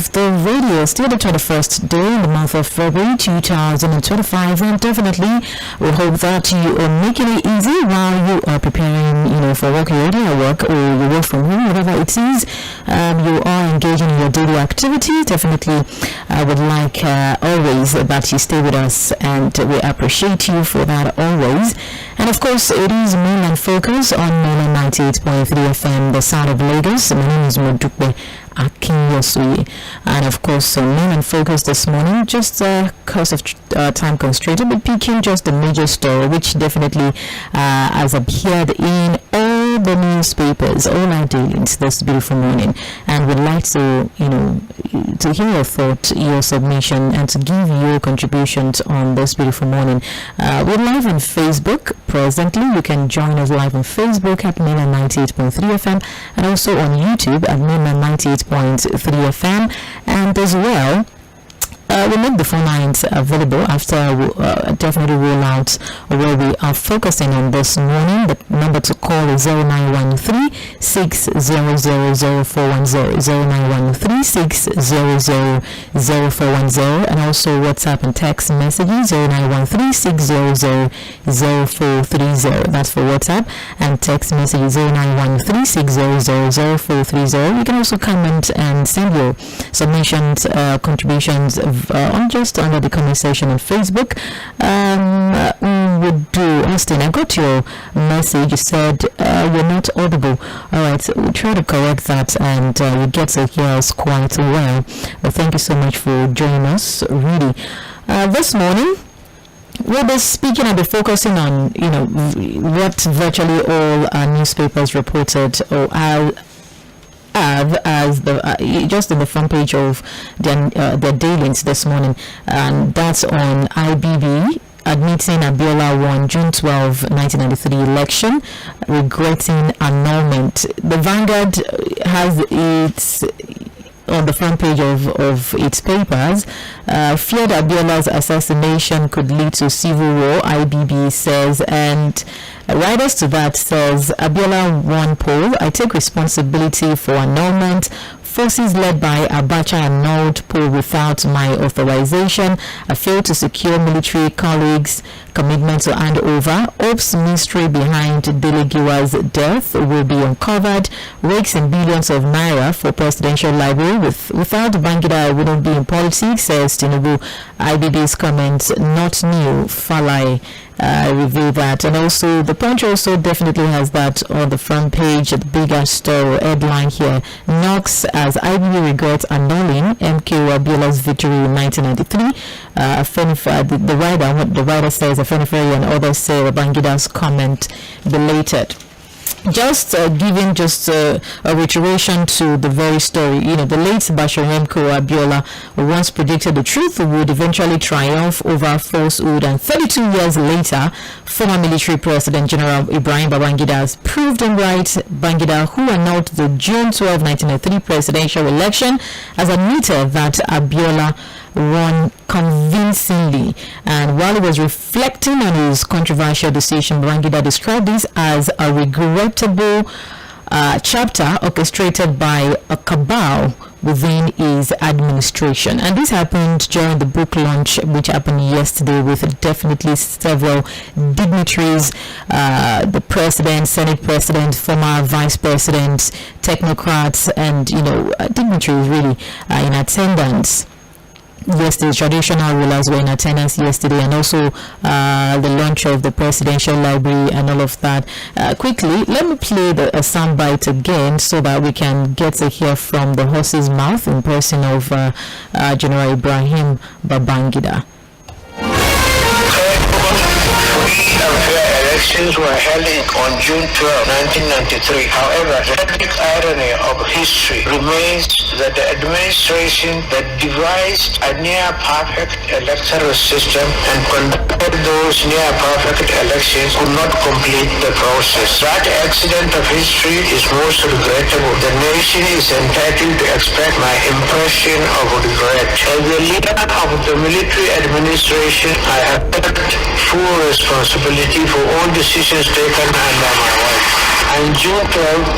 of the radio. Still the 21st day in the month of February 2025, and definitely we hope that you are making it easy while you are preparing, for work, you're already at work, or you work from home, whatever it is. You are engaging in your daily activity. Definitely, I would like always that you stay with us, and we appreciate you for that always. And of course, it is Mainland Focus on Mainland 98.3 FM, the sound of Lagos. My name is Mᴏᴜ Akinyosuye, and of course, Mainland Focus this morning, just because of time constraint, we'll be picking just the major story, which definitely has appeared in all the newspapers, all our dailies this beautiful morning. And we'd like to, to hear your thought, your submission, and to give your contributions on this beautiful morning. We're live on Facebook presently. You can join us live on Facebook at Mainland 98.3 FM, and also on YouTube at Mainland 98.3 FM, and as well, we'll make the phone lines available after we definitely roll out where we are focusing on this morning. The number to call is 0913 6000410, 0913 6000410, and also WhatsApp and text messages 0913 6000430. That's for WhatsApp, and text messages 0913 6000430. You can also comment and send your submissions, contributions on just under the comment section on Facebook. Would do, Austin, I got your message. You said you're not audible. Alright, we'll try to correct that, and you get to hear us quite well. Thank you so much for joining us, really. This morning, we'll be speaking and be focusing on, what virtually all newspapers reported, or have as the just in the front page of their dailies this morning, and that's on IBB admitting Abiola won June 12, 1993 election, regretting annulment. The Vanguard has its on the front page of its papers, feared Abiola's assassination could lead to civil war, IBB says, and writers to that says, Abiola won poll, I take responsibility for annulment. Forces led by Abacha annulled poll without my authorization. I failed to secure military colleagues' commitment to hand over. Ops mystery behind Delegiwa's death will be uncovered. Rakes in billions of naira for presidential library. Without Bangida, I wouldn't be in politics, says Tinubu. IBB's comments not new. Falai review that, and also the Punch also definitely has that on the front page, the bigger story headline here. Knocks as IBB regrets annulling MK Abiola's victory in 1993. The writer says Afenifere and others say Bangida's comment belated. Just giving a reiteration to the very story, the late Bashir Mko Abiola once predicted the truth would eventually triumph over falsehood, and 32 years later, former military president General Ibrahim Babangida has proved him right. Bangida, who annulled the June 12, 1993 presidential election, has admitted that Abiola won convincingly, and while he was reflecting on his controversial decision, Babangida described this as a regrettable chapter orchestrated by a cabal within his administration. And this happened during the book launch, which happened yesterday, with definitely several dignitaries, the president, senate president, former vice presidents, technocrats, and dignitaries really in attendance. Yesterday, traditional rulers were in attendance yesterday, and also the launch of the presidential library and all of that. Quickly, let me play a soundbite again so that we can get to hear from the horse's mouth in person of General Ibrahim Babangida. Elections were held on June 12, 1993. However, the tragic irony of history remains that the administration that devised a near-perfect electoral system and conducted those near-perfect elections could not complete the process. That accident of history is most regrettable. The nation is entitled to expect my impression of regret. As the leader of the military administration, I have taken full responsibility for all decisions taken under my watch. and June 12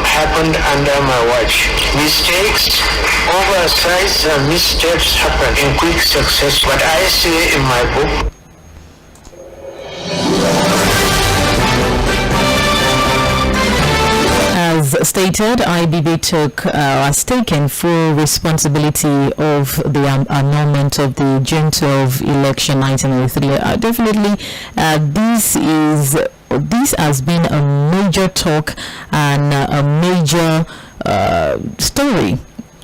happened under my watch. Mistakes, oversights and missteps happen in quick succession, but I say in my book, as stated, IBB has taken full responsibility of the annulment of the June 12 election 1993. Definitely, this has been a major talk and a major story.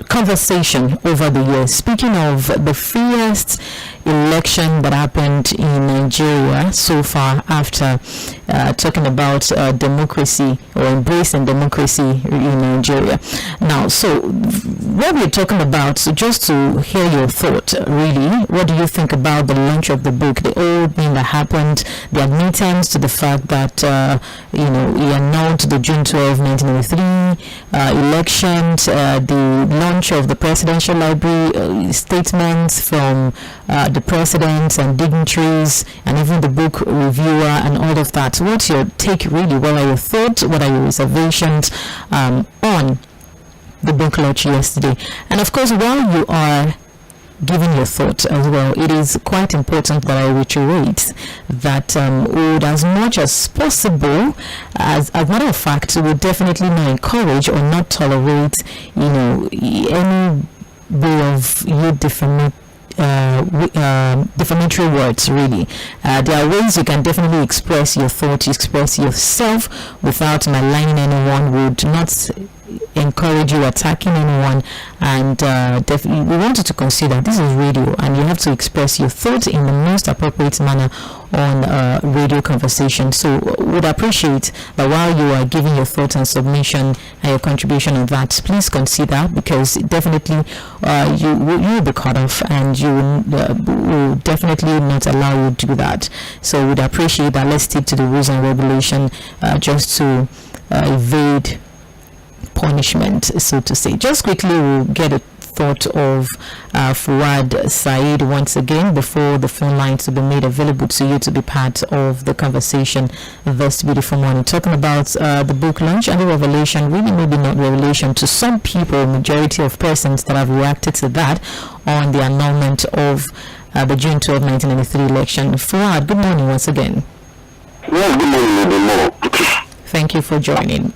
Conversation over the years. Speaking of the freest election that happened in Nigeria so far, after talking about democracy or embracing democracy in Nigeria. Now, so what we're talking about, so just to hear your thought, really, what do you think about the launch of the book, the whole thing that happened, the admittance to the fact that he annulled the June 12, 1993 elections, the launch of the presidential library, statements from the presidents and dignitaries, and even the book reviewer and all of that. What's your take, really? What are your thoughts? What are your reservations on the book launch yesterday? And of course, while you are giving your thoughts as well, it is quite important that I reiterate that would, as much as possible, as a matter of fact, would definitely not encourage or not tolerate, any way of you defamatory words, really. There are ways you can definitely express your thoughts, express yourself without maligning anyone, would not encourage you attacking anyone, and definitely we wanted to consider this is radio and you have to express your thoughts in the most appropriate manner on radio conversation. So would appreciate that while you are giving your thoughts and submission and your contribution on that, please consider, because definitely you will be cut off and you will definitely not allow you to do that. So would appreciate that. Let's stick to the rules and regulation just to evade punishment, so to say. Just quickly, we'll get a thought of Fuad Said once again before the phone lines will be made available to you to be part of the conversation this beautiful morning, talking about the book launch and the revelation, really maybe not revelation to some people, majority of persons that have reacted to that, on the annulment of the June 12, 1993 election. Fuad, good morning once again. Yes, good morning. Thank you for joining.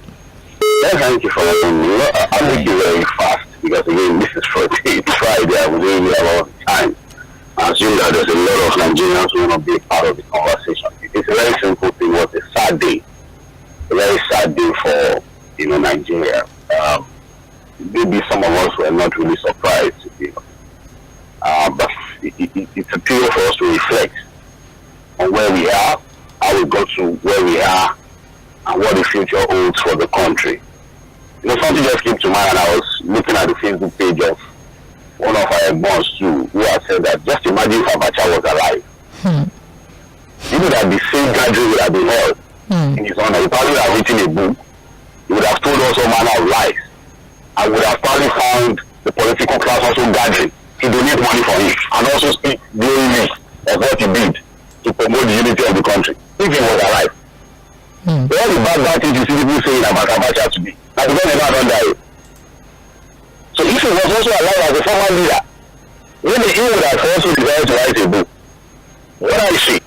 Thank you for having me. I'll make it very fast, because again, this is Friday. It's Friday. I'm really a lot of time. I assume that there's a lot of Nigerians who want to be a part of the conversation. It's a very simple thing. It was a sad day. A very sad day for Nigeria. Maybe some of us were not really surprised, but it's a period for us to reflect on where we are, how we got to where we are, and what the future holds for the country. Something just came to mind, and I was looking at the Facebook page of one of our boss too, who had said that just imagine if Abacha was alive. You know that the same gathering would have been held in his honor. He probably would have written a book. He would have told us all manner of lies, and would have probably found the political class also gathering to donate money for him, and also speak glowingly of what he did to promote the unity of the country, if he was alive. All the bad things you see people saying about Abacha today, and because they never done that. So if he was also alive as a former leader, maybe he would have also decided to write a book. What I see,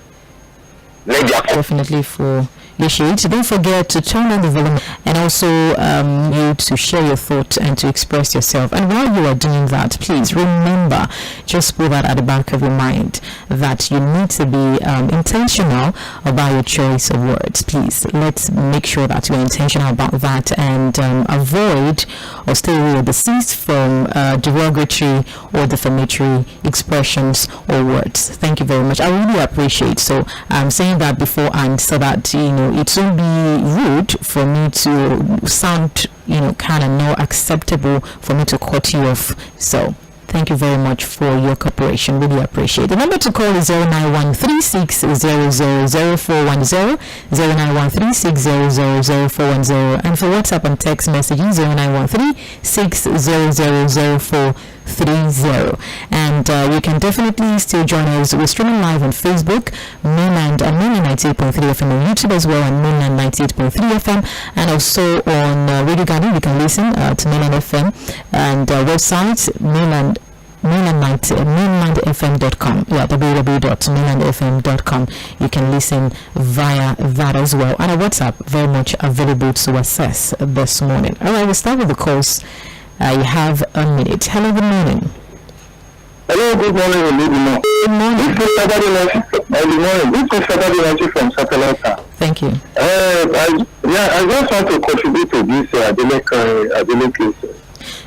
definitely for issue. Don't forget to turn on the volume, and also you to share your thoughts and to express yourself. And while you are doing that, please remember, just put that at the back of your mind, that you need to be intentional about your choice of words. Please, let's make sure that you're intentional about that, and avoid or stay away or desist from derogatory or defamatory expressions or words. Thank you very much. I really appreciate. So I'm saying that beforehand so that it won't be rude for me to sound kind of not acceptable for me to cut you off. So thank you very much for your cooperation. Really appreciate it. The number to call is 09136000410, 09136000410, and for WhatsApp and text messaging 0913600004 And you can definitely still join us. We're streaming live on Facebook, Mainland and Mainland 98.3 FM on YouTube as well, and Mainland 98.3 FM, and also on Radio Garden. You can listen to Mainland FM and website mainlandfm.com. Yeah, www.mainlandfm.com. You can listen via that as well. And a WhatsApp very much available to access this morning. All right, we'll start with the calls. You have a minute. Hello, good morning. Hello, good morning. Good morning. Good morning. This is Good morning. This is Fᴜᴜ from Satellite. Thank you. I just want to contribute to this Adeleke.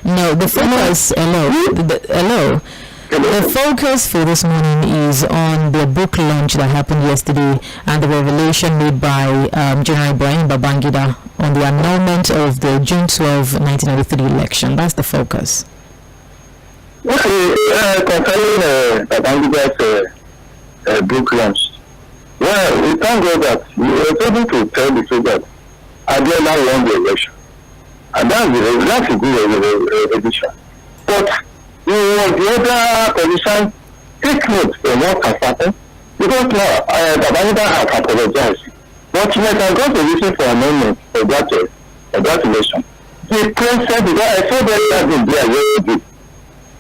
No, the focus. Hello. The focus for this morning is on the book launch that happened yesterday and the revelation made by General Ibrahim Babangida on the annulment of the June 12, 1993 election. That's the focus. Okay, concerning Babangida's book launch, well, we thank God that we were able to tell the truth that Adela won the election. And that's a good edition. But the other politicians take note from what has happened, because now Babangida has apologized. But when I got to listen for amendment for that election, the president, because I saw that been there yesterday,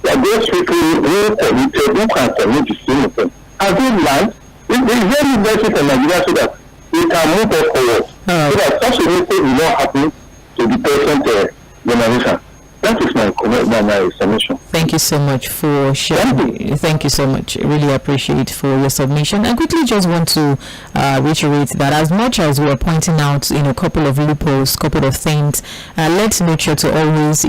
that those people who committed, who can commit the same thing, have been learned. It's very necessary for Nigeria so that we can move us forward, so that such a mistake will not happen to the present generation. That is my submission. Thank you so much for sharing. Thank you so much. Really appreciate for your submission. I quickly just want to reiterate that as much as we are pointing out, a couple of loopholes, couple of things, let's make sure to always,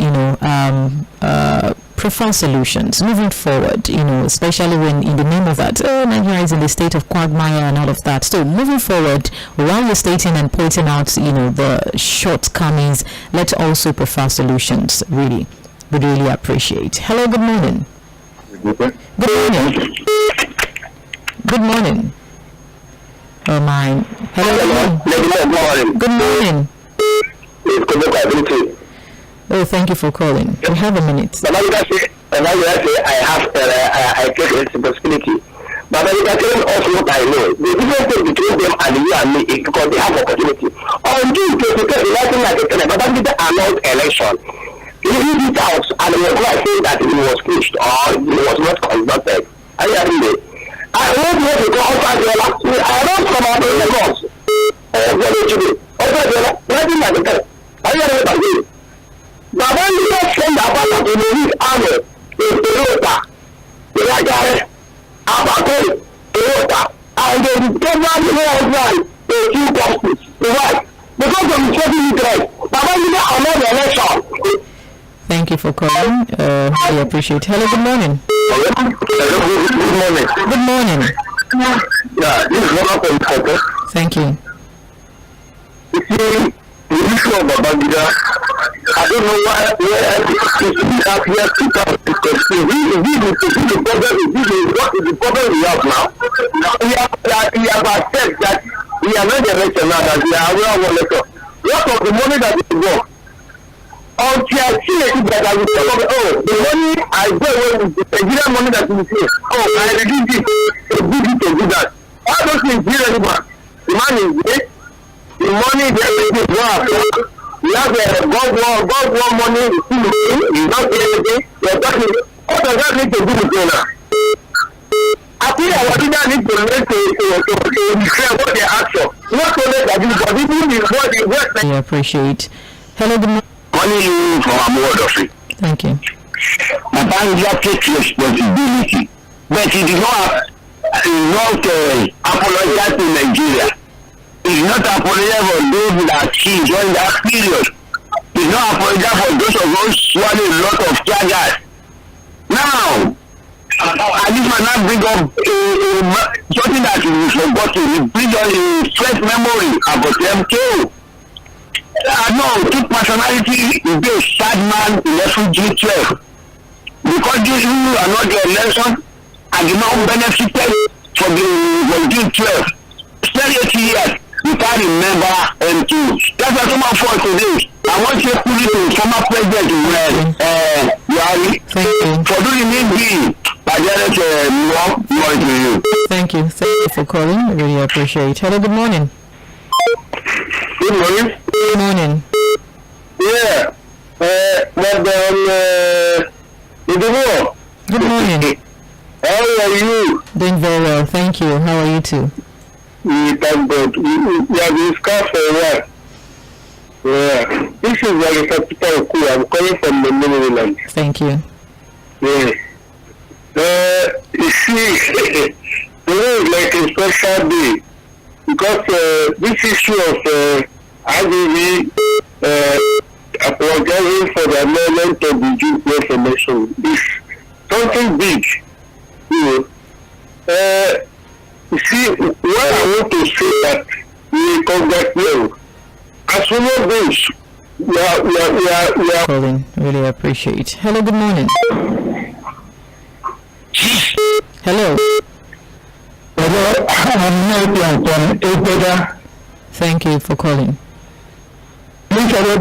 prefer solutions moving forward, especially when in the name of that, Nigeria is in the state of quagmire and all of that. So moving forward, while you're stating and pointing out, the shortcomings, let's also prefer solutions. Really, we really appreciate. Hello, good morning. Good morning. Good morning. Oh my. Hello, good morning. Good morning. Oh, thank you for calling. You have a minute. I take responsibility. But I tell also what I know. The difference between them and you and me is because they have opportunity. On June 25th, election like a but that did announce election. He read it out and he was not saying that it was pushed or it was not conducted. I want to go outside the election. I don't come out of the laws. Nothing like that. I don't know. Babangida send Abala to the army, Toyota, Abaco, Toyota, and they discovered the worldwide the two companies. Why? Because of the trading interest. Babangida are not the election. Thank you for calling. I appreciate. Hello, good morning. Good morning. Good morning. Yeah, this is one of the important. Thank you. You see, the issue of Babangida, I don't know why we have here 2016. What is the problem we have now? We have accepted that we are not the election now, that we are aware of election. What of the money that we work? Until I see it, that I will tell them, the money I go away with the Nigerian money that we see. I reduce it to do that. All those things here anymore. The money is there. The money there is not. We have God war money, you don't get anything, you're talking, what does that need to do with you now? I think I need to learn to declare what they ask for. Not so that you, but even in what I appreciate. Hello, good morning. Money from Amodofi. Thank you. Babangida takes responsibility, but he did not apologize to Nigeria. He's not apologizing for those that he during that period. He's not apologizing for those of us swallowing a lot of chargers. Now, I just might not bring up something that we forgotten. We bring on a fresh memory about them too. No, two personality is a sad man in refugee 12. Because these who are not the election and did not benefited from the June 12. 30 years. You can't remember M2. That's what someone for today. I want you to put it to former president Buhari. Thank you. For doing it, more to you. Thank you. Thank you for calling. I really appreciate it. Hello, good morning. Good morning. Good morning. Yeah. Madam, Good morning. how are you? Doing very well. Thank you. How are you too? We thank God. We have discussed for a while. Yeah. This is very capital cool. I'm calling from the Maryland. Thank you. Yeah. You see, today is like a special day because this issue of IDV apologizing for the amendment of the June information is something big. You know. You see, what I want to say that we congratulate as human beings, we are. Calling. Really appreciate it. Hello, good morning. Hello. Hello, I'm not from Epeda. Thank you for calling. What the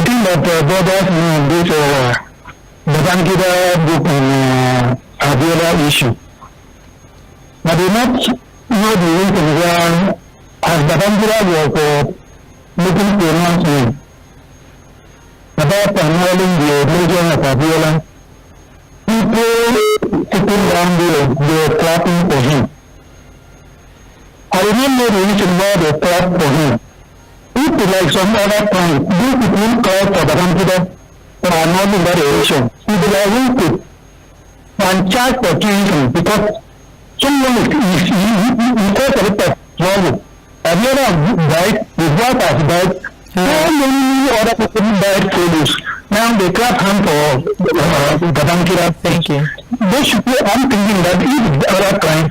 thing that bothers me on this the Bangida book on Abiola issue. I do not know the reason why, as the Bangida was making the announcement about annulling the religion of Abiola, people sitting down there, they were clapping for him. I do not know the reason why they clapped for him. If like some other time, these people call for the Bangida for annulling that election, if they are willing to and charge for treason because someone is cause a lot of trouble. Abiola died, his wife has died, so many other people died for this. Now they clap hand for the Bangida. Thank you. I'm thinking that if the other time,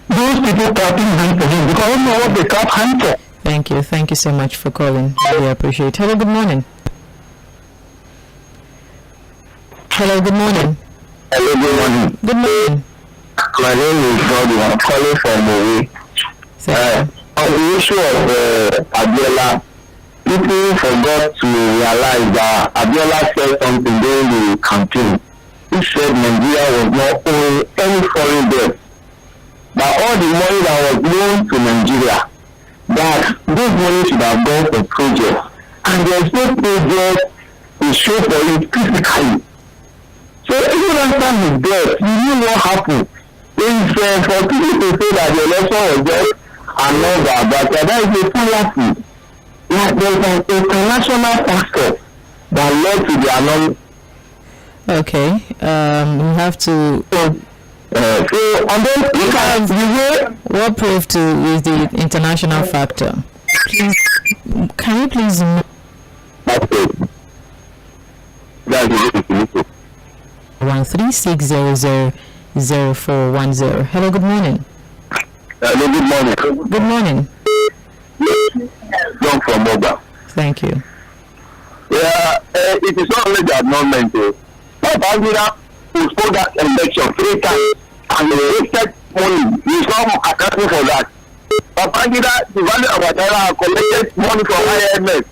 those people clapping hand for him because I don't know what they clap hand for. Thank you. Thank you so much for calling. Really appreciate it. Hello, good morning. Hello, good morning. Hello, good morning. Good morning. My name is Bobby. I'm calling from Mᴏᴜ. On the issue of Abiola, people forgot to realize that Abiola said something during the campaign. He said Nigeria was not owing any foreign debt. That all the money that was loaned to Nigeria, that this money should have gone for projects. And there's no project to show for it physically. So even after his death, you know what happened. It's for people to say that the election was just another, but that is a fallacy. Like there's an international factor that led to the annulment. Okay. We have to. So and then look at the way. What proved to is the international factor? Please, can you please? That's it. 136000410. Hello, good morning. Hello, good morning. Good morning. John from Mᴏᴜ. Thank you. Yeah, it is not only the annulment. Babangida postponed that election 3 times and they wasted money. He's not accounting for that. Babangida, the value of Adara, collected money from IMF.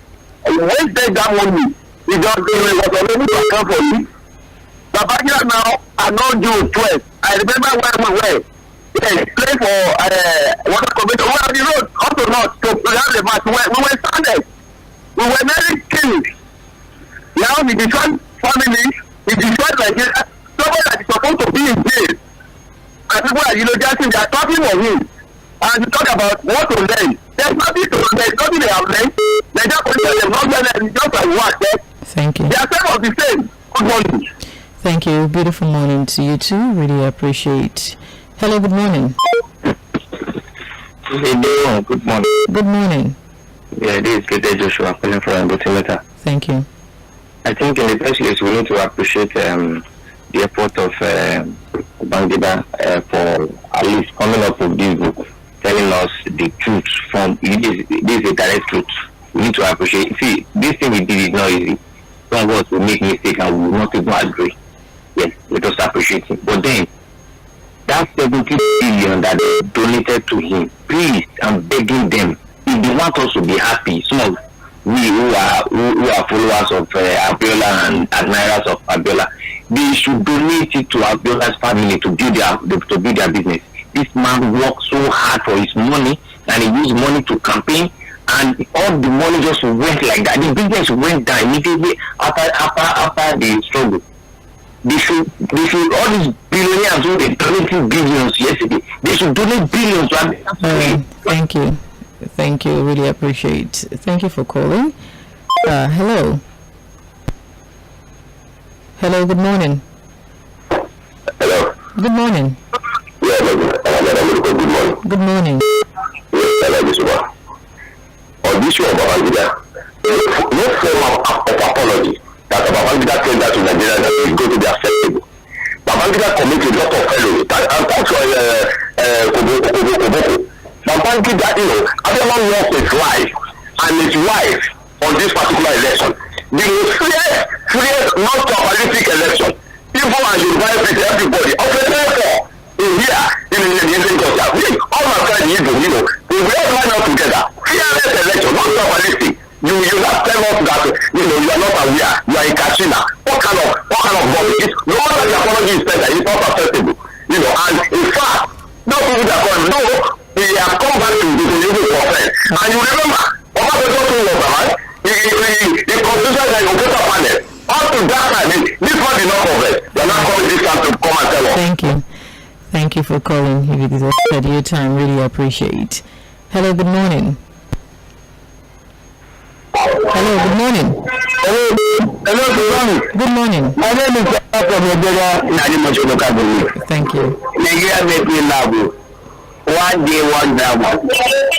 And he wasted that money. He was unable to account for it. Babangida now annulled June 12th. I remember when we were. Yes, play for water committee. We are the road up to north to have the match. We were standing. We were very killed. Now the destroyed families, the destroyed Nigeria, somebody that is supposed to be in jail. And people are, just they are talking of him. And you talk about what to learn. There's nothing they have learned. They just have not learned just like what. Thank you. They are some of the same. Good morning. Thank you. Beautiful morning to you too. Really appreciate. Hello, good morning. Good morning. Good morning. Yeah, this is 광 Joshua calling from Bauchi. Thank you. I think in the first place we need to appreciate the effort of Babangida for at least coming up with this book, telling us the truth from this is a direct truth. We need to appreciate. See, this thing we did is not easy. Some of us will make mistakes and we will not even agree. Yes, let us appreciate it. But then that 70 billion that they donated to him, please, I'm begging them, if they want us to be happy, some of we who are followers of Abiola and admirers of Abiola, they should donate it to Abiola's family to build their business. This man worked so hard for his money, and he used money to campaign, and all the money just went like that. The business went down immediately after the struggle. They should all these billionaires who they donated billions yesterday, they should donate billions to Abiola. Thank you. Really appreciate. Thank you for calling. Hello. Hello. Good morning. Hello. Good morning. Yeah, good morning. Good morning. Yes, I like this one. On this show about Babangida, no form of apology that Babangida said that to Nigeria that is going to be acceptable. Babangida committed a lot of fellows. And thanks for Koboko. Babangida, everyone lost his life and his wife on this particular election. The most freest, non-tribalistic election. People and everybody, in here, in the culture, all my friends, we all line up together. Fearless election, not tribalistic. You not tell us that you are not aware, you are in Katrina. What kind of body? No matter the apology is better, it's not acceptable. And in fact, those people that come, they have come back to the offense. And you remember, the constitution that you put up on it. Up to that time, this one did not confess. They are not coming this time to come and tell us. Thank you for calling. You've exhausted your time. Really appreciate. Hello, good morning. Hello, good morning. Hello, good morning. Good morning. My name is Thank you. Nigeria make me laugh. One day, one drama.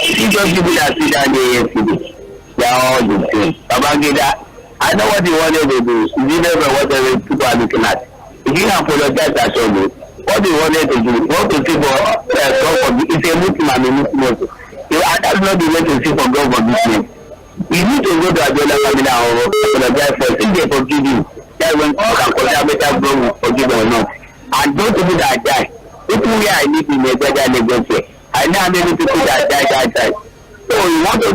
You just people that sit down there yesterday. They are all the same. Babangida, I know what you wanted to do. You never whatever people are looking at. If you apologize, that's all good. What you wanted to do, what to see for it's a Muslim and a Muslim also. That's not the way to see for God for business. You need to go to Abiola family and apologize first. If they forgive you, that's when you can consider better God will forgive or not. And don't people that die. People where I live in a better Lagos, I know how many people that die that time. So you want to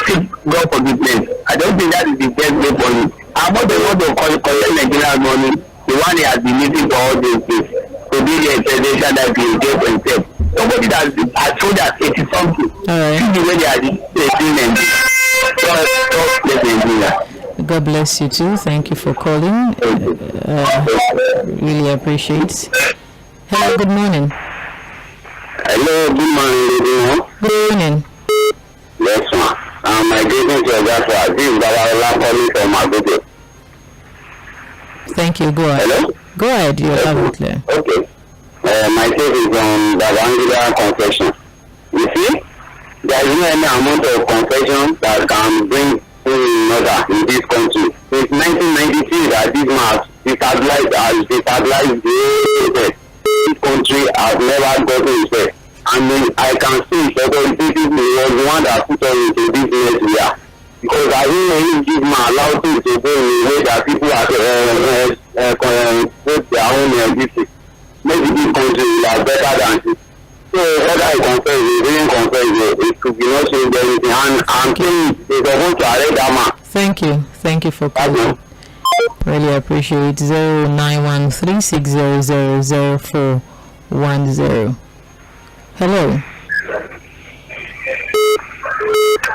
seek God forgiveness. I don't think that is the best way for you. And what they want to collect Nigerian money, the one he has been using for all these things, to be the explanation that he will get for himself. Somebody that has told us 80 something. See the way they are doing it. God bless you too. Thank you for calling. Really appreciate. Hello, good morning. Hello, good morning. Good morning. Yes, ma'am. My greetings to Joshua. This is Babalola calling from Mᴏᴜ. Thank you. Go ahead. Hello? Go ahead. You're loud clear. Okay. My take is on Babangida confession. You see, there is no any amount of confession that can bring another in this country. Since 1993 that this man destabilized the this country has never gotten itself. I can see Sᴏᴜ was the one that put us into this mess we are. Because I don't know if this man allowed things to go in the way that people are put their own business. Maybe this country is better than it. So whether I confess, it didn't confess, it could be not saying anything. And I'm saying they're supposed to arrest that man. Thank you for calling. Really appreciate 091360000410. Hello.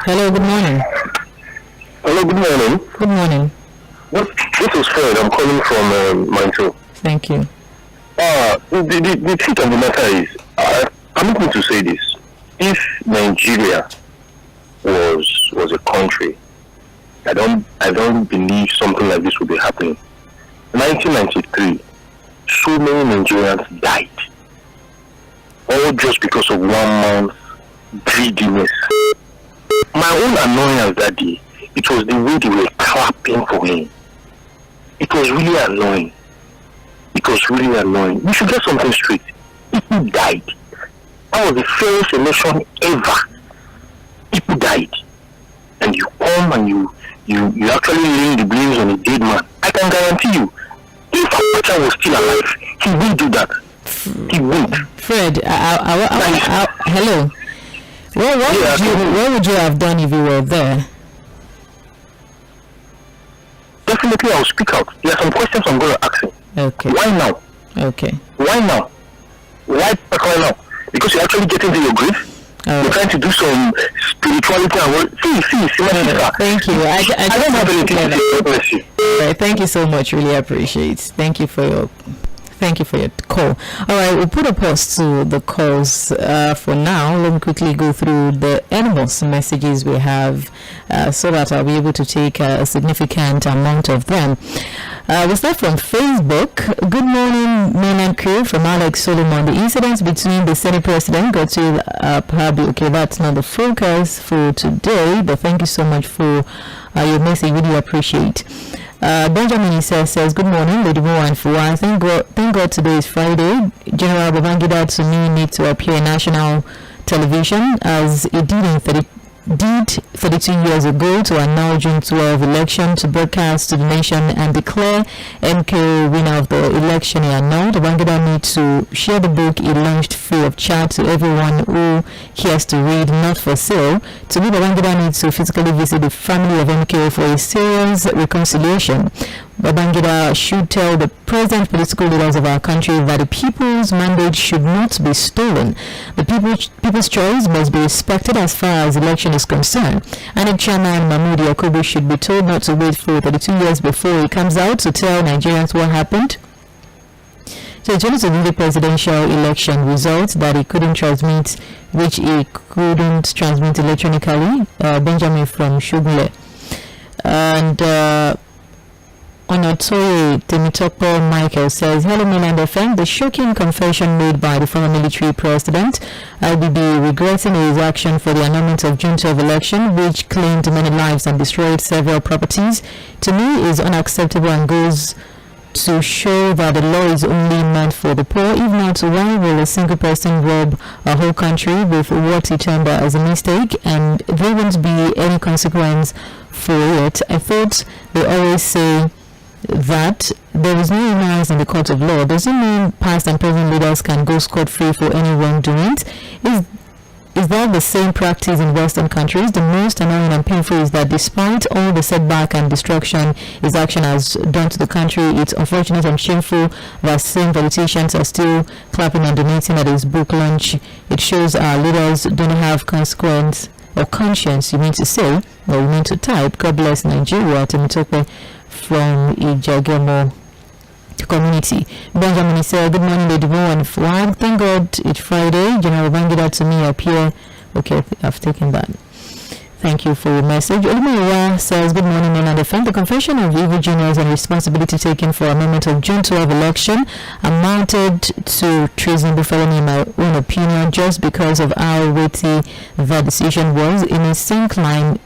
Hello, good morning. Hello, good morning. Good morning. This is Fred. I'm calling from Manchu. Thank you. The truth of the matter is, I'm going to say this. If Nigeria was a country, I don't believe something like this would be happening. 1993, so many Nigerians died, all just because of 1 month greediness. My own annoyance that day, it was the way they were clapping for him. It was really annoying. We should get something straight. People died. That was the first election ever. People died. And you come and you actually lay the blames on a dead man. I can guarantee you, if Abacha was still alive, he wouldn't do that. He wouldn't. Fred, hello. Well, what would you have done if you were there? Definitely, I will speak out. There are some questions I'm going to ask him. Okay. Why now? Okay. Why now? Why now? Because you're actually getting to your grief. You're trying to do some spirituality and what? See, thank you. I don't have anything to say. Right, thank you so much. Really appreciate. Thank you for your call. All right, we'll put a pause to the calls for now. Let me quickly go through the animals messages we have so that I'll be able to take a significant amount of them. We'll start from Facebook. Good morning, mainland crew, from Alex Solomon. The incident between the Senate President Godswill Akpabio. Okay, that's not the focus for today, but thank you so much for your message. Really appreciate. Benjamin says, good morning, Lady Mo and Fua. Thank God today is Friday. General Babangida to me need to appear in national television as it did 32 years ago to annul June 12 election, to broadcast to the nation and declare MK winner of the election he annulled. Babangida needs to share the book he launched free of charge to everyone who cares to read, not for sale. To me, Babangida needs to physically visit the family of MK for a serious reconciliation. Babangida should tell the present political leaders of our country that the people's mandate should not be stolen. The people's choice must be respected as far as election is concerned. And the chairman Mahmoud Yakubu should be told not to wait for 32 years before he comes out to tell Nigerians what happened. So it was the presidential election results that he couldn't transmit, which he couldn't transmit electronically. Benjamin from Shugule. And Onotoye Temitopo Michael says, hello, Mainland FM. The shocking confession made by the former military president, IBB, regretting his action for the annulment of June 12 election, which claimed many lives and destroyed several properties, to me is unacceptable and goes to show that the law is only meant for the poor. If not, why will a single person rob a whole country with what he termed as a mistake, and there won't be any consequence for it? I thought they always say that there is no ignorance in the court of law. Does it mean past and present leaders can go scot-free for any wrongdoings? Is that the same practice in Western countries? The most annoying and painful is that despite all the setback and destruction his action has done to the country, it's unfortunate and shameful that same politicians are still clapping and donating at his book launch. It shows our leaders don't have consequence or conscience, you mean to say, or you mean to type. God bless Nigeria. Temitope from Ijagemo community. Benjamin said, good morning, Lady Mo and Flag. Thank God it's Friday. General Babangida to me appear. Okay, I've taken that. Thank you for your message. Olumiwa says, good morning, Mainland FM. The confession of evil genius and responsibility taken for amendment of June 12 election amounted to treasonable felony in my own opinion, just because of how weighty that decision was. In a same line,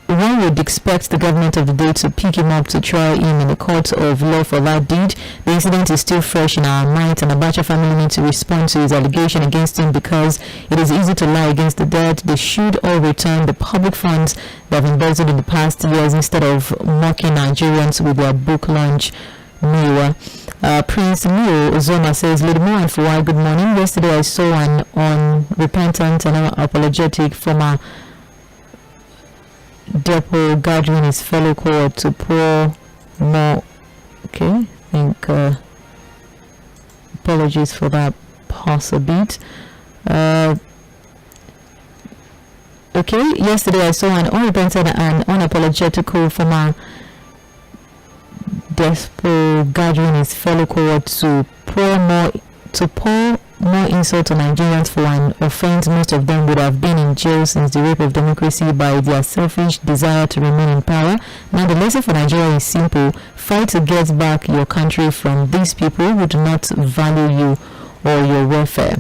one would expect the government of the day to pick him up to try him in the court of law for that deed. The incident is still fresh in our minds, and the Abacha family need to respond to his allegation against him, because it is easy to lie against the dead. They should all return the public funds they have embezzled in the past years instead of mocking Nigerians with their book launch. Prince Mzo says, Lady Mo and Fua, good morning. Yesterday I saw an unrepentant and apologetic former Depo gathering his fellow cohort to pour more. Okay, I think apologies for that pause a bit. Okay, yesterday I saw an unrepentant and unapologetic former Depo gathering his fellow cohort to pour more insult to Nigerians for an offense most of them would have been in jail since the rape of democracy by their selfish desire to remain in power. Now the lesson for Nigeria is simple. Fight to get back your country from these people who do not value you or your welfare.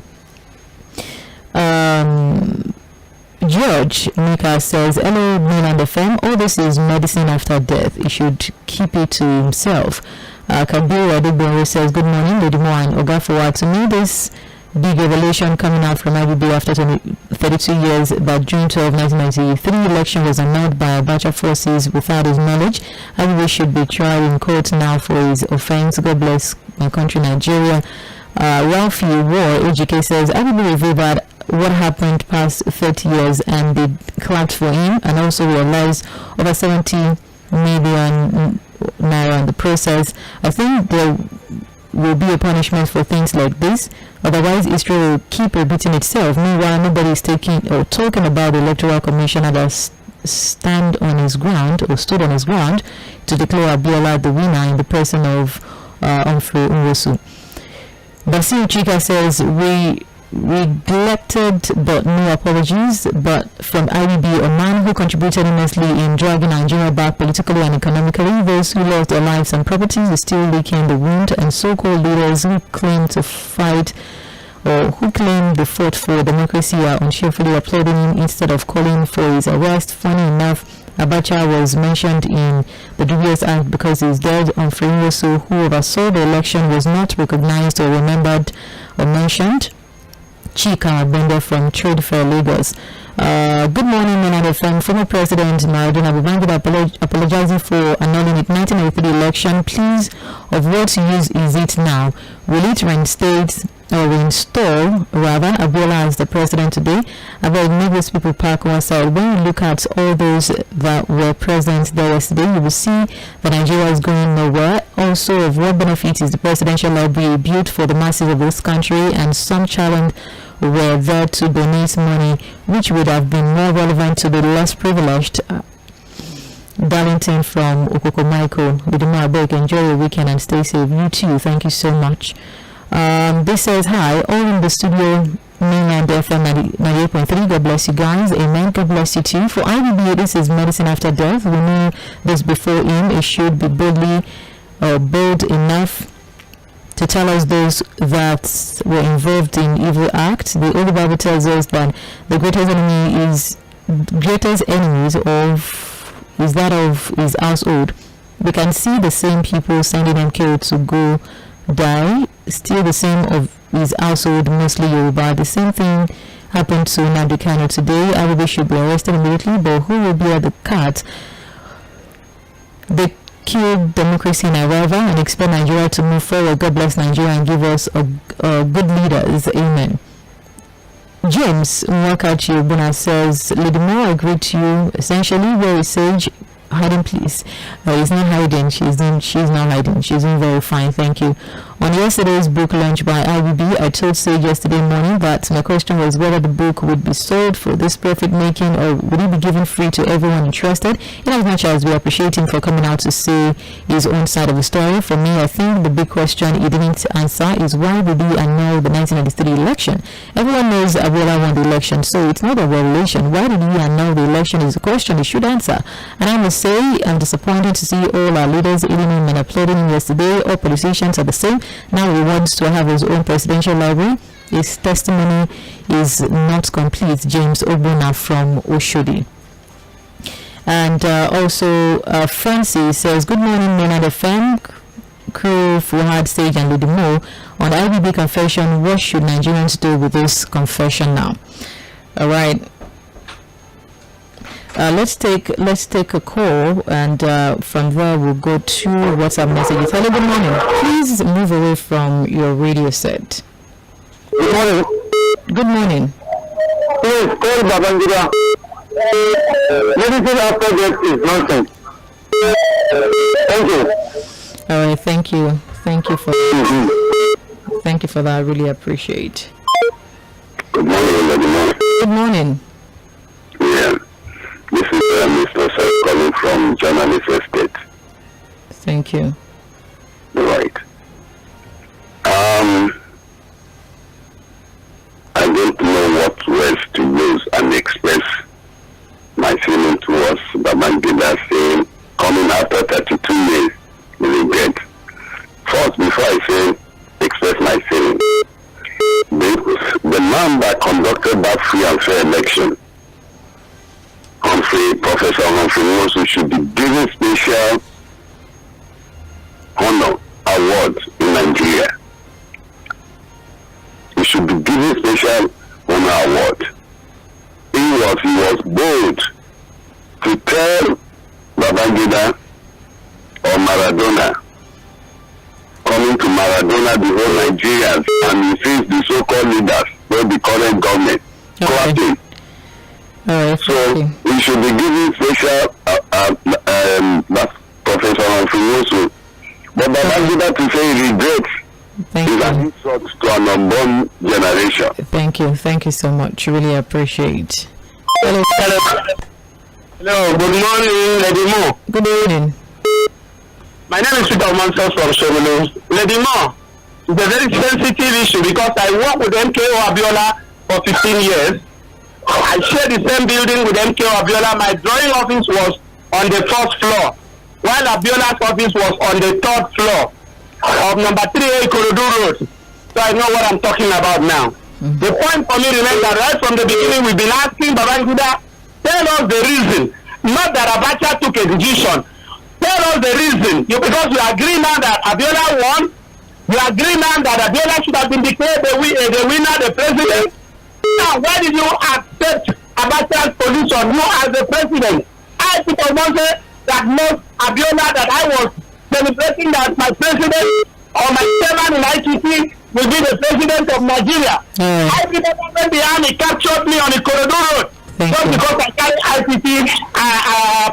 George Mika says, hello, Mainland FM. All this is medicine after death. He should keep it to himself. Kabiru Adeboro says, good morning, Lady Mo and Ogafowa. To me, this big revelation coming out from IBB after 32 years that June 12, 1993 election was annulled by Abacha forces without his knowledge. IBB should be tried in court now for his offense. God bless my country, Nigeria. Ralphie War, AGK says, IBB revealed that what happened past 30 years, and they clapped for him, and also realized over 70 million naira in the process. I think there will be a punishment for things like this. Otherwise, history will keep repeating itself. Meanwhile, nobody is taking or talking about the Electoral Commissioner that stood on his ground to declare Abiola the winner in the person of Mᴏᴜ. Basil Chika says, we neglected but no apologies. But from IBB, a man who contributed immensely in dragging Nigeria back politically and economically, those who lost their lives and properties are still licking the wound, and so-called leaders who claim to fight or who claim they fought for democracy are uncheerfully applauding him instead of calling for his arrest. Funny enough, Abacha was mentioned in the dubious act because his dead Mᴏᴜ, who oversaw the election, was not recognized or remembered or mentioned. Chika Bender from Trade Fair, Lagos. Good morning, Menad FM. Former President Maradona Babangida apologizing for annulling the 1983 election. Please, of what use is it now? Will it reinstate or reinstall Abiola as the president today? I will make those people park one side. When you look at all those that were present there yesterday, you will see that Nigeria is going nowhere. Also, of what benefit is the presidential library built for the masses of this country, and some challenge were there to donate money, which would have been more relevant to the less privileged. Darlington from Okoko Michael, Liduma Abeg, enjoy your weekend and stay safe. You too, thank you so much. This says, hi, all in the studio, mainland FM 98.3. God bless you guys. Amen. God bless you too. For IBB, this is medicine after death. We knew this before him. It should be bold enough to tell us those that were involved in evil acts. The Holy Bible tells us that the greatest enemies is that of his household. We can see the same people sending MKO to go die, still the same of his household, mostly Yoruba. The same thing happened to Nnamdi Kanu today. Everybody should be arrested immediately, but who will be at the cat? They killed democracy in Arrival and expect Nigeria to move forward. God bless Nigeria and give us good leaders. Amen. James Mwakachi Obuna says, Lidimo, I agree to you. Essentially, where is Sage? Hiding, please. He's not hiding. She's not hiding. She's doing very fine. Thank you. On yesterday's book launch by IBB, I told Sage yesterday morning that my question was whether the book would be sold for this profit making or would it be given free to everyone interested. In as much as we appreciate him for coming out to say his own side of the story, for me, I think the big question he didn't answer is why did he annul the 1993 election? Everyone knows Abiola won the election, so it's not a revelation. Why did he annul the election is a question he should answer. And I must say, I'm disappointed to see all our leaders eating him and applauding him yesterday. All politicians are the same. Now he wants to have his own presidential library. His testimony is not complete. James Obuna from Oshodi. And also Francis says, good morning, Menad FM, crew, Fuhad, Sage and Lidimo. On IBB confession, what should Nigerians do with this confession now? All right. Let's take a call, and from there we'll go to WhatsApp messages. Hello, good morning. Please move away from your radio set. Good morning. Good morning. Please call Babangida. Medicine after death is nonsense. Thank you. All right, thank you. Thank you for thank you for that. I really appreciate. Good morning. Good morning. Yeah. This is Mr. calling from Journalist Estate. Thank you. Right. I don't know what words to use and express my feeling towards Babangida saying coming after 32 years with regret. First, before I say express my feeling, the man that conducted that free and fair election, Professor Mᴏᴜ should be given special honor award in Nigeria. He should be given special honor award. He was bold to tell Babangida or Maradona, coming to Maradona, the whole Nigerians, and he sees the so-called leaders, both the current government Okay. All right. So we should be giving special that's Professor Fᴜᴜᴜ. But Babangida to say regrets is an insult to an unborn generation. Thank you so much. Really appreciate. Hello. Hello, good morning, Lady Mo. Good morning. My name is Peter from Sogolos. Lady Mo, it's a very sensitive issue because I work with MKO Abiola for 15 years. I share the same building with MKO Abiola. My drawing office was on the first floor, while Abiola's office was on the third floor of number 3A Ikorodu Road. So I know what I'm talking about now. The point for me remains that right from the beginning we've been asking Babangida, tell us the reason. Not that Abacha took a decision. Tell us the reason. Because we agree now that Abiola won. We agree now that Abiola should have been declared the winner, the president. Now, why did you accept Abacha's position? You as the president. I people want to say that most Abiola that I was celebrating that my president or my chairman in ITC will be the president of Nigeria. I people went behind, he captured me on the corridor road. Just because I carry ICT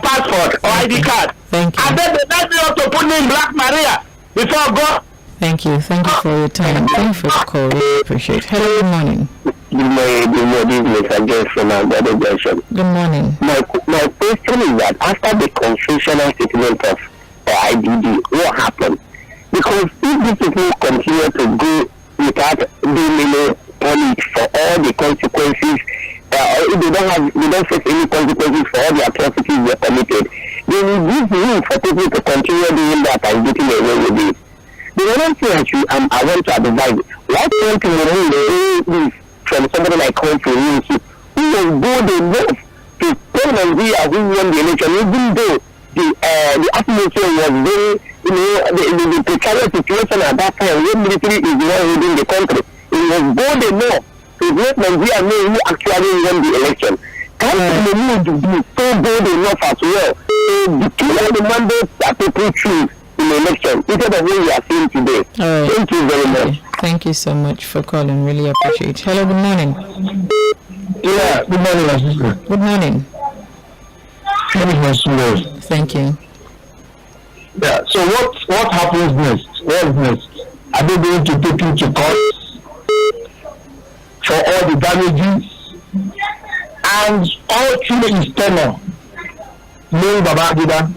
passport or ID card. Thank you. And then they let me up to put me in Black Maria before God. Thank you for your time. Thank you for the call. Really appreciate it. Hello, good morning. Good morning, Mr. James. Good morning. My question is that after the constitutional statement of IBD, what happened? Because if these people continue to go without being punished for all the consequences, they don't face any consequences for all the atrocities they committed, they will give room for people to continue doing that and getting away with it. The other thing I want to advise, why can't you remove this from somebody like Cᴏᴜ who was bold enough to tell Nigeria who won the election, even though the atmosphere was very, the precarious situation at that time when military is not holding the country. It was bold enough to let Nigeria know who actually won the election. Can the need to be so bold enough as well to declare the mandate that people choose in the election instead of what we are seeing today? Thank you very much. Thank you so much for calling. Really appreciate it. Hello, good morning. Yeah, good morning. Good morning. Thank you. Yeah, so what happens next? What is next? Are they going to take you to court for all the damages? And all through his tenure, knowing Babangida,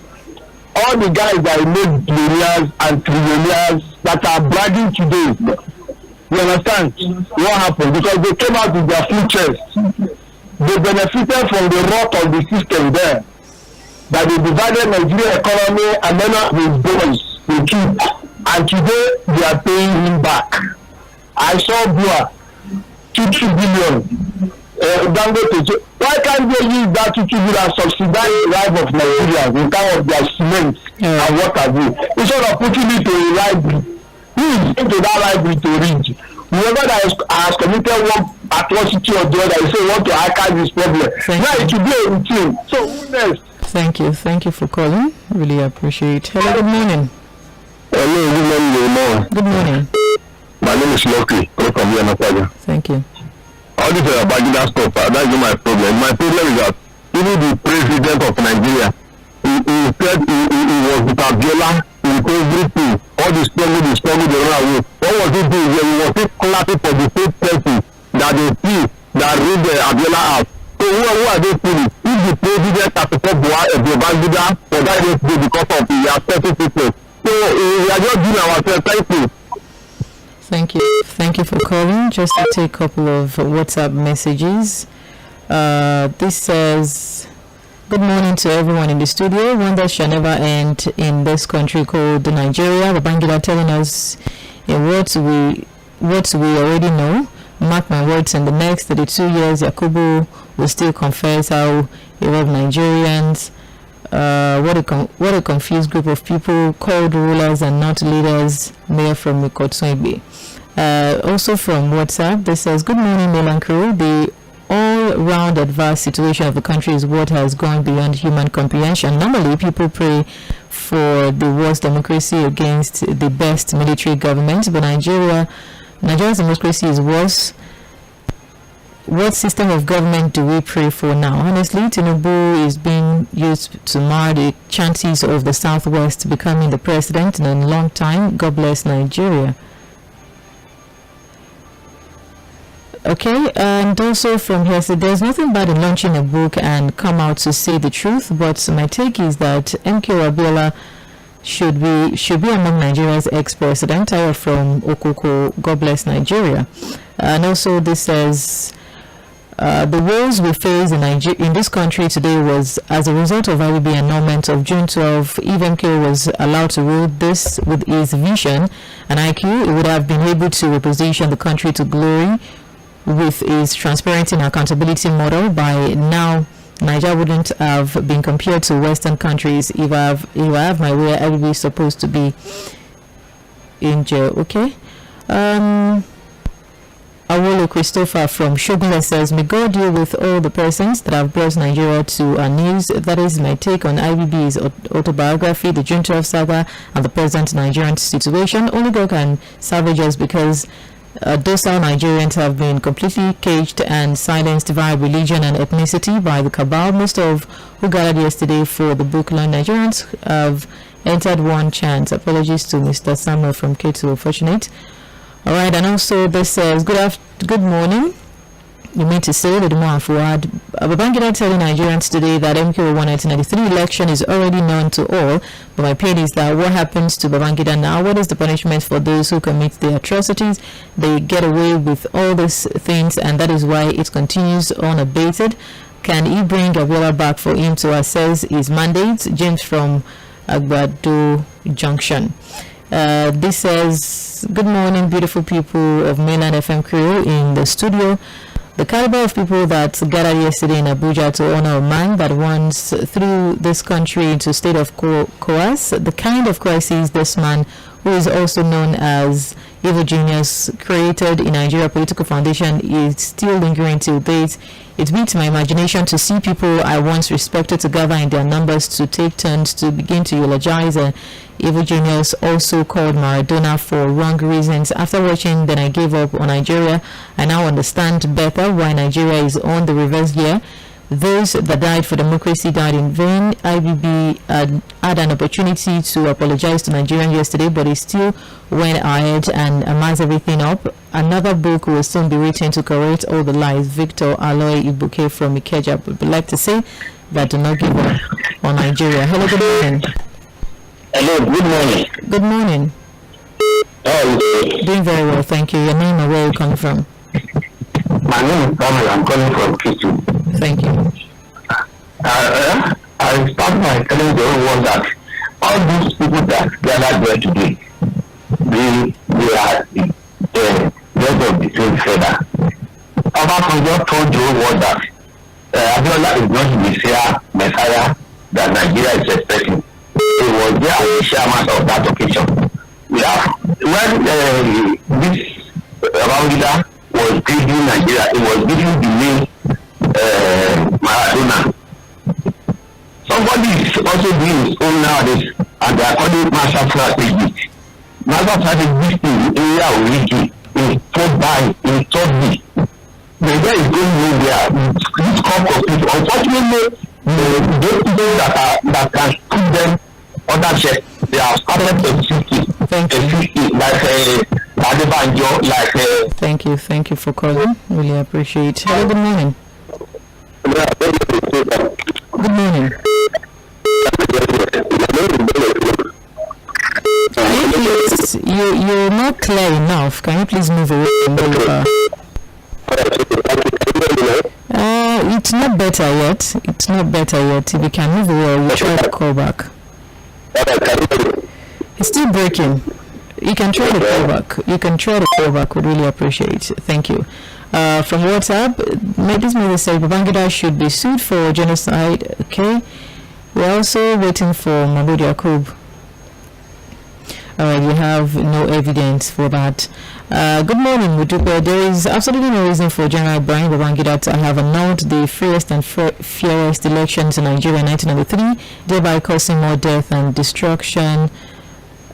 all the guys that made billionaires and trillionaires that are bragging today, you understand what happened? Because they came out with their full chest. They benefited from the rot of the system there. That they divided Nigerian economy and then with boys, they keep. And today they are paying him back. I saw Bua, 2 billion. Why can't they use that 2 billion and subsidize the life of Nigerians in terms of their cement and what have you? Instead of putting it to a library, who is going to that library to read? Whoever that has committed one atrocity or the other, they say want to archive this problem. Now it should be a routine. So who next? Thank you for calling. Really appreciate it. Hello, good morning. Hello, good morning. Good morning. My name is Loki from Yanapaja. Thank you. All this Babangida stuff, that's not my problem. My problem is that even the president of Nigeria, he said he was with Abiola in everything. All the struggle, they run away. What was he doing? He was just clapping for the same person that they see that read the Abiola out. So who are they fooling? If the president has support Babangida for that yesterday because of the aesthetic people. So we are just doing ourselves. Thank you. Thank you for calling. Just to take a couple of WhatsApp messages. This says, good morning to everyone in the studio. Wonders shall never end in this country called Nigeria. Babangida telling us what we already know. Mark my words, in the next 32 years, Yakubu will still confess how he loved Nigerians. What a confused group of people called rulers and not leaders. Mayor from Mikotswebe. Also from WhatsApp, this says, good morning, Milan crew. The all-round adverse situation of the country is what has gone beyond human comprehension. Normally, people pray for the worst democracy against the best military government, but Nigeria's democracy is worse what system of government do we pray for now? Honestly, Tinubu is being used to mar the chances of the Southwest becoming the president in a long time. God bless Nigeria. Okay, and also from here, so there's nothing bad in launching a book and come out to say the truth, but my take is that MK Abiola should be among Nigeria's ex-president. I am from Okoko. God bless Nigeria. And also this says the woes we face in this country today was as a result of IBB annulment of June 12. If MK was allowed to rule this with his vision and IQ, it would have been able to reposition the country to glory with his transparency and accountability model. By now, Nigeria wouldn't have been compared to Western countries. If I have my way, I would be supposed to be in jail. Okay. Awolo Christopher from Shogunle says, may God deal with all the persons that have brought Nigeria to our news. That is my take on IBB's autobiography, the June 12 saga, and the present Nigerian situation. Only God can salvage us, because docile Nigerians have been completely caged and silenced via religion and ethnicity by the cabal. Most of who gathered yesterday for the book launch, Nigerians have entered one chant. Apologies to Mr. Samuel from K2 Fortunate. All right, and also this says, good morning. You mean to say that Fouad Babangida telling Nigerians today that MKO 1993 election is already known to all, but my pain is that what happens to Babangida now? What is the punishment for those who commit the atrocities? They get away with all these things, and that is why it continues unabated. Can he bring Abiola back for him to assess his mandate? James from Agbado Junction. This says, good morning, beautiful people of Mainland FM crew in the studio. The caliber of people that gathered yesterday in Abuja to honor a man that once threw this country into a state of chaos, the kind of crisis this man, who is also known as Evil Genius, created in Nigeria Political Foundation, is still lingering till date. It beats my imagination to see people I once respected to gather in their numbers to take turns to begin to eulogize Evil Genius, also called Maradona, for wrong reasons. After watching Then I Gave Up on Nigeria, I now understand better why Nigeria is on the reverse gear. Those that died for democracy died in vain. IBB had an opportunity to apologize to Nigerians yesterday, but he still went ahead and amassed everything up. Another book will soon be written to correct all the lies. Victor Aloy Ibuke from Ikeja would like to say that do not give up on Nigeria. Hello, good morning. Hello, good morning. Good morning. How are you? Doing very well, thank you. Your name and where you come from? My name is Samuel. I'm calling from Kitchen. Thank you. I start by telling the whole world that all these people that gathered there today, they are the birds of the same feather. About just told the whole world that Abiola is not the Messiah that Nigeria is expecting. He was there as the chairman of that occasion. We have, when this Babangida was leading Nigeria, he was giving the name Maradona. Somebody is also doing his own nowadays, and they are calling Marshall Strategy. Marshall Strategy in area of region, in third by, in third B. Nigeria is going nowhere. This crop of people, unfortunately, those people that can put them on that check, they have started a 50, like Adebanjo, like Thank you for calling. Really appreciate it. Hello, good morning. Good morning. Please, you're not clear enough. Can you please move away from where you are? It's not better yet. It's not better yet. If you can move away, we'll try to call back. It's still breaking. You can try to call back. We'd really appreciate it. Thank you. From WhatsApp, this message says Babangida should be sued for genocide. Okay. We're also waiting for Mahmoud Yakub. You have no evidence for that. Good morning, Mudupe. There is absolutely no reason for General Brian Babangida to have annulled the freest and fairest elections in Nigeria in 1993, thereby causing more death and destruction.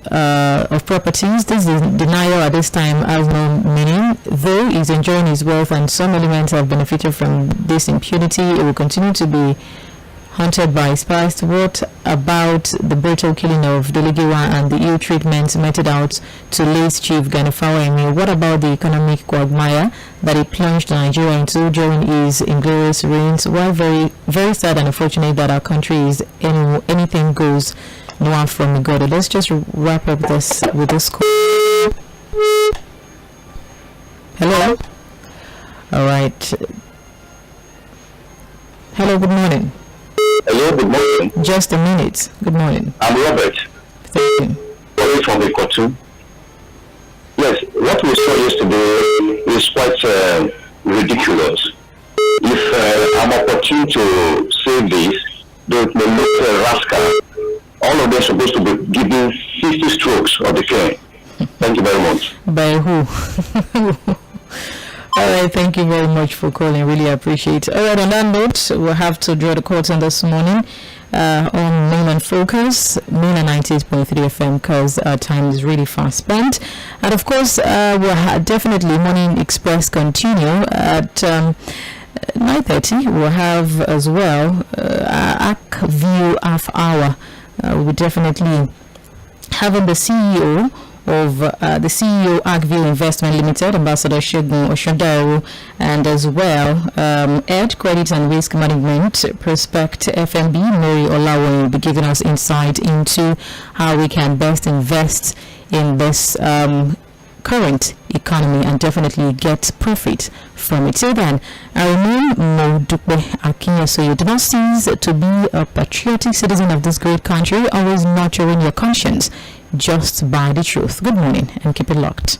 of properties. This is denial at this time has no meaning. Though he's enjoying his wealth and some elements have benefited from this impunity, it will continue to be hunted by spies. What about the brutal killing of Delegiwa and the ill treatment meted out to late Chief Gani Fᴏᴜ? What about the economic quagmire that he plunged Nigeria into during his inglorious reigns? While very, very sad and unfortunate that our country is anything goes, no one from God. Let's just wrap up this with this call. Hello? All right. Hello, good morning. Hello, good morning. Just a minute. Good morning. I'm Robert. Thank you. Calling from the cartoon. Yes, what we saw yesterday is quite ridiculous. If I'm opportune to say this, they may look rascal. All of them are supposed to be given 50 strokes of the cane. Thank you very much. By who? All right, thank you very much for calling. Really appreciate it. All right, on that note, we'll have to draw the curtain this morning on Main and Focus, Main and 98.3 FM, because our time is really fast spent. And of course, we'll definitely Morning Express continue at 9:30. We'll have as well ACK View half hour. We'll definitely having the CEO of the CEO Agview Investment Limited, Ambassador Oshondaro, and as well Ed Credit and Risk Management Prospect FMB Mary Olawo will be giving us insight into how we can best invest in this current economy and definitely get profit from it. Till then, I remain Mᴏᴜ. So you do not cease to be a patriotic citizen of this great country, always nurturing your conscience just by the truth. Good morning and keep it locked.